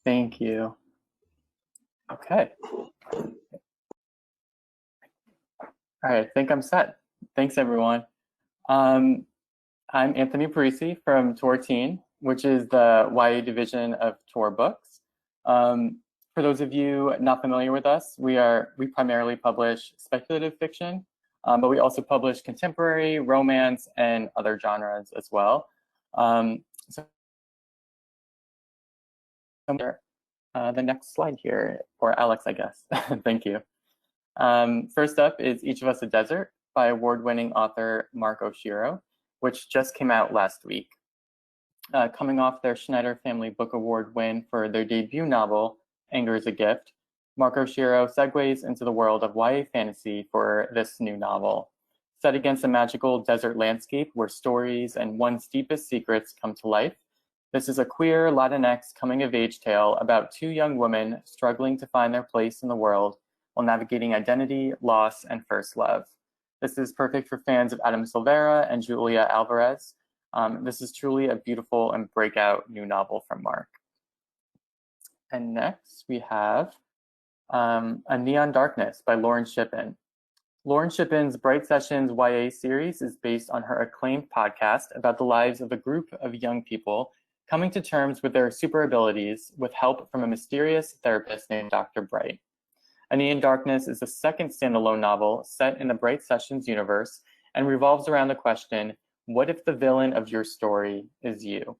Thank you. Okay. All right, I think I'm set. Thanks, everyone. I'm Anthony Parisi from Tor Teen, which is the YA division of Tor Books. For those of you not familiar with us, we primarily publish speculative fiction, but we also publish contemporary, romance, and other genres as well. The next slide here, or Alex, I guess. Thank you. First up is Each of Us a Desert by award-winning author Mark Oshiro, which just came out last week. Coming off their Schneider Family Book Award win for their debut novel, Anger is a Gift, Mark Oshiro segues into the world of YA fantasy for this new novel. Set against a magical desert landscape where stories and one's deepest secrets come to life, this is a queer Latinx coming-of-age tale about two young women struggling to find their place in the world while navigating identity, loss, and first love. This is perfect for fans of Adam Silvera and Julia Alvarez. This is truly a beautiful and breakout new novel from Mark. And next we have A Neon Darkness by Lauren Shippen. Lauren Shippen's Bright Sessions YA series is based on her acclaimed podcast about the lives of a group of young people coming to terms with their super abilities with help from a mysterious therapist named Dr. Bright. A Neon Darkness is the second standalone novel set in the Bright Sessions universe and revolves around the question, what if the villain of your story is you?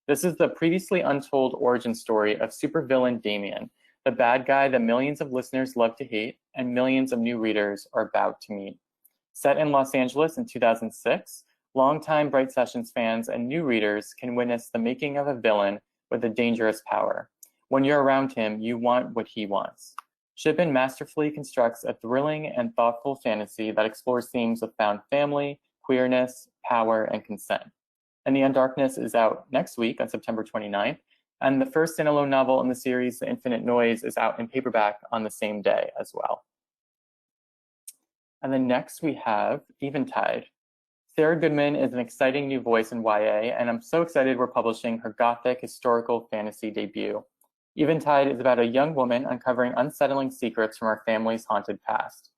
This is the previously untold origin story of supervillain Damien, the bad guy that millions of listeners love to hate and millions of new readers are about to meet. Set in Los Angeles in 2006, longtime Bright Sessions fans and new readers can witness the making of a villain with a dangerous power. When you're around him, you want what he wants. Shippen masterfully constructs a thrilling and thoughtful fantasy that explores themes of found family, queerness, power, and consent. A Neon Darkness is out next week on September 29th, and the first standalone novel in the series, The Infinite Noise, is out in paperback on the same day as well. And then next we have Eventide. Sarah Goodman is an exciting new voice in YA, and I'm so excited we're publishing her gothic historical fantasy debut. Eventide is about a young woman uncovering unsettling secrets from her family's haunted past.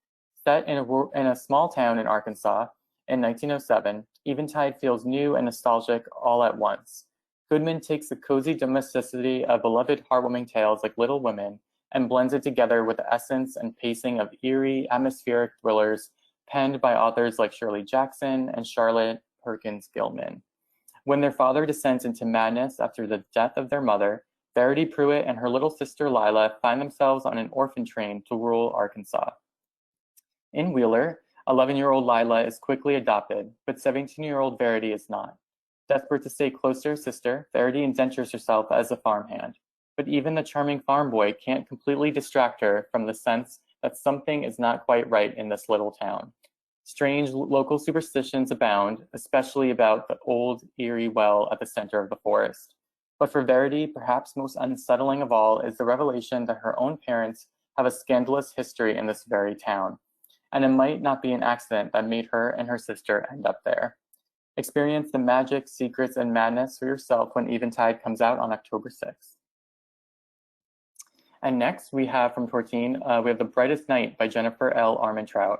Set in a small town in Arkansas in 1907, Eventide feels new and nostalgic all at once. Goodman takes the cozy domesticity of beloved heartwarming tales like Little Women and blends it together with the essence and pacing of eerie, atmospheric thrillers penned by authors like Shirley Jackson and Charlotte Perkins Gilman. When their father descends into madness after the death of their mother, Verity Pruitt and her little sister Lila find themselves on an orphan train to rural Arkansas. In Wheeler, 11-year-old Lila is quickly adopted, but 17-year-old Verity is not. Desperate to stay close to her sister, Verity indentures herself as a farmhand. But even the charming farm boy can't completely distract her from the sense that something is not quite right in this little town. Strange local superstitions abound, especially about the old, eerie well at the center of the forest. But for Verity, perhaps most unsettling of all is the revelation that her own parents have a scandalous history in this very town. And it might not be an accident that made her and her sister end up there. Experience the magic, secrets, and madness for yourself when Eventide comes out on October 6th. And next we have from Tor Teen, we have The Brightest Night by Jennifer L. Armentrout.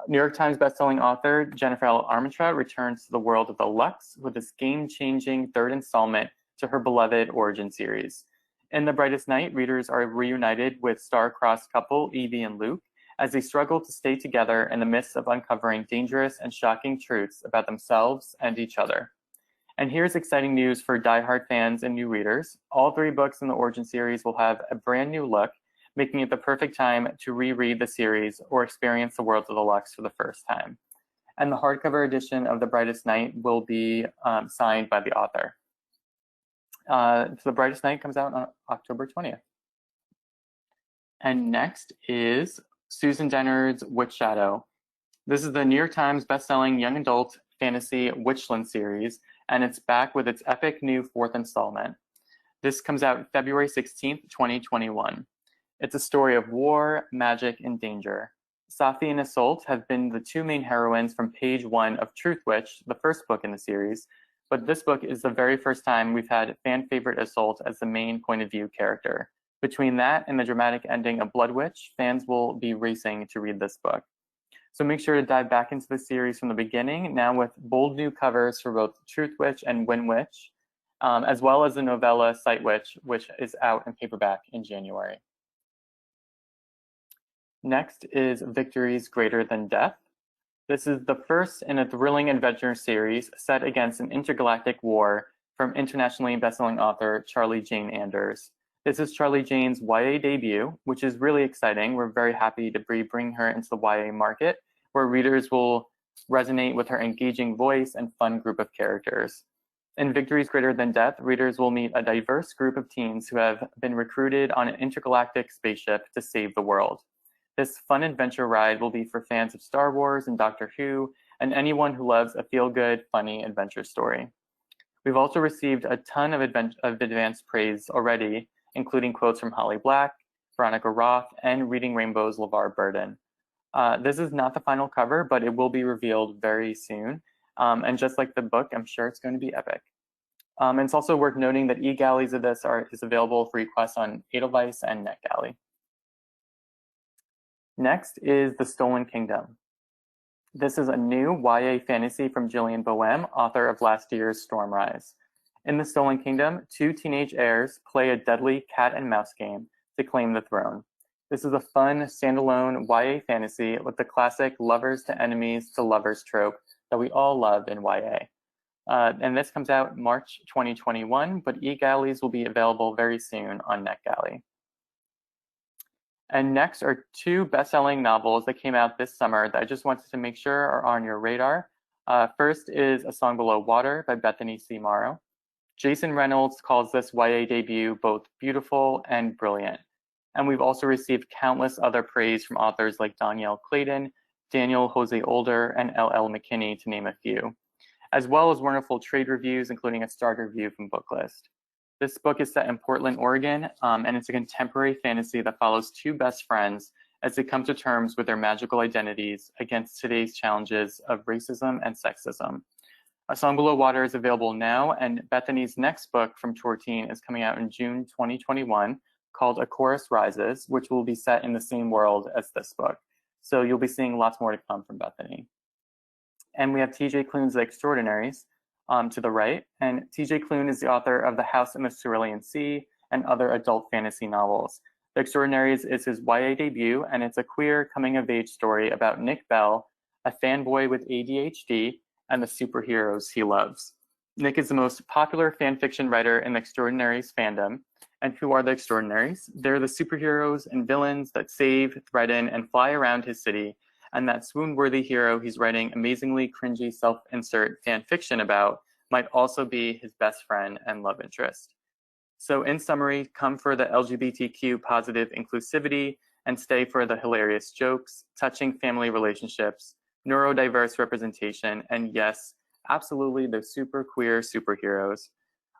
New York Times bestselling author Jennifer L. Armentrout returns to the world of the Lux with this game-changing third installment to her beloved origin series. In The Brightest Night, readers are reunited with star-crossed couple Evie and Luke as they struggle to stay together in the midst of uncovering dangerous and shocking truths about themselves and each other. And here's exciting news for diehard fans and new readers. All 3 books in the origin series will have a brand new look, making it the perfect time to reread the series or experience the world of the Lux for the first time. And the hardcover edition of The Brightest Night will be signed by the author. So The Brightest Night comes out on October 20th. And next is Susan Dennard's Witch Shadow. This is the New York Times bestselling young adult fantasy Witchland series, and it's back with its epic new 4th installment. This comes out February 16th, 2021. It's a story of war, magic, and danger. Safi and Isolde have been the 2 main heroines from page 1 of Truth Witch, the first book in the series, but this book is the very first time we've had fan favorite Isolde as the main point of view character. Between that and the dramatic ending of Blood Witch, fans will be racing to read this book. So make sure to dive back into the series from the beginning, now with bold new covers for both Truth Witch and Win Witch, as well as the novella Sight Witch, which is out in paperback in January. Next is Victories Greater Than Death. This is the first in a thrilling adventure series set against an intergalactic war from internationally bestselling author Charlie Jane Anders. This is Charlie Jane's YA debut, which is really exciting. We're very happy to bring her into the YA market, where readers will resonate with her engaging voice and fun group of characters. In Victories Greater Than Death, readers will meet a diverse group of teens who have been recruited on an intergalactic spaceship to save the world. This fun adventure ride will be for fans of Star Wars and Doctor Who, and anyone who loves a feel-good, funny adventure story. We've also received a ton of advanced praise already, including quotes from Holly Black, Veronica Roth, and Reading Rainbow's LeVar Burton. This is not the final cover, but it will be revealed very soon. And just like the book, I'm sure it's going to be epic. And it's also worth noting that e-galleys of this is available for request on Edelweiss and NetGalley. Next is The Stolen Kingdom. This is a new YA fantasy from Gillian Boehm, author of last year's Stormrise. In The Stolen Kingdom, two teenage heirs play a deadly cat and mouse game to claim the throne. This is a fun, standalone YA fantasy with the classic lovers to enemies to lovers trope that we all love in YA. And this comes out March 2021, but e-galleys will be available very soon on NetGalley. And next are two best-selling novels that came out this summer that I just wanted to make sure are on your radar. First is A Song Below Water by Bethany C. Morrow. Jason Reynolds calls this YA debut both beautiful and brilliant. And we've also received countless other praise from authors like Danielle Clayton, Daniel Jose Older, and L.L. McKinney, to name a few, as well as wonderful trade reviews, including a starter review from Booklist. This book is set in Portland, Oregon, and it's a contemporary fantasy that follows two best friends as they come to terms with their magical identities against today's challenges of racism and sexism. A Song Below Water is available now, and Bethany's next book from Tor Teen is coming out in June 2021, called A Chorus Rises, which will be set in the same world as this book. So you'll be seeing lots more to come from Bethany. And we have TJ Klune's The Extraordinaries to the right. And TJ Klune is the author of The House in the Cerulean Sea and other adult fantasy novels. The Extraordinaries is his YA debut, and it's a queer coming-of-age story about Nick Bell, a fanboy with ADHD, and the superheroes he loves. Nick is the most popular fan fiction writer in the Extraordinaries fandom. And who are the Extraordinaries? They're the superheroes and villains that save, threaten, and fly around his city, and that swoon-worthy hero he's writing amazingly cringy self-insert fan fiction about might also be his best friend and love interest. So in summary, come for the LGBTQ positive inclusivity and stay for the hilarious jokes, touching family relationships, neurodiverse representation, and yes, absolutely the super queer superheroes.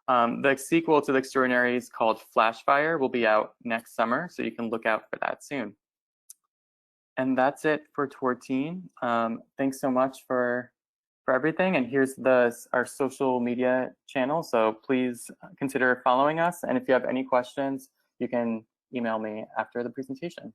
The sequel to The Extraordinaries called Flashfire will be out next summer, so you can look out for that soon. And that's it for Tor Teen. Thanks so much for everything. And here's our social media channel. So please consider following us. And if you have any questions, you can email me after the presentation.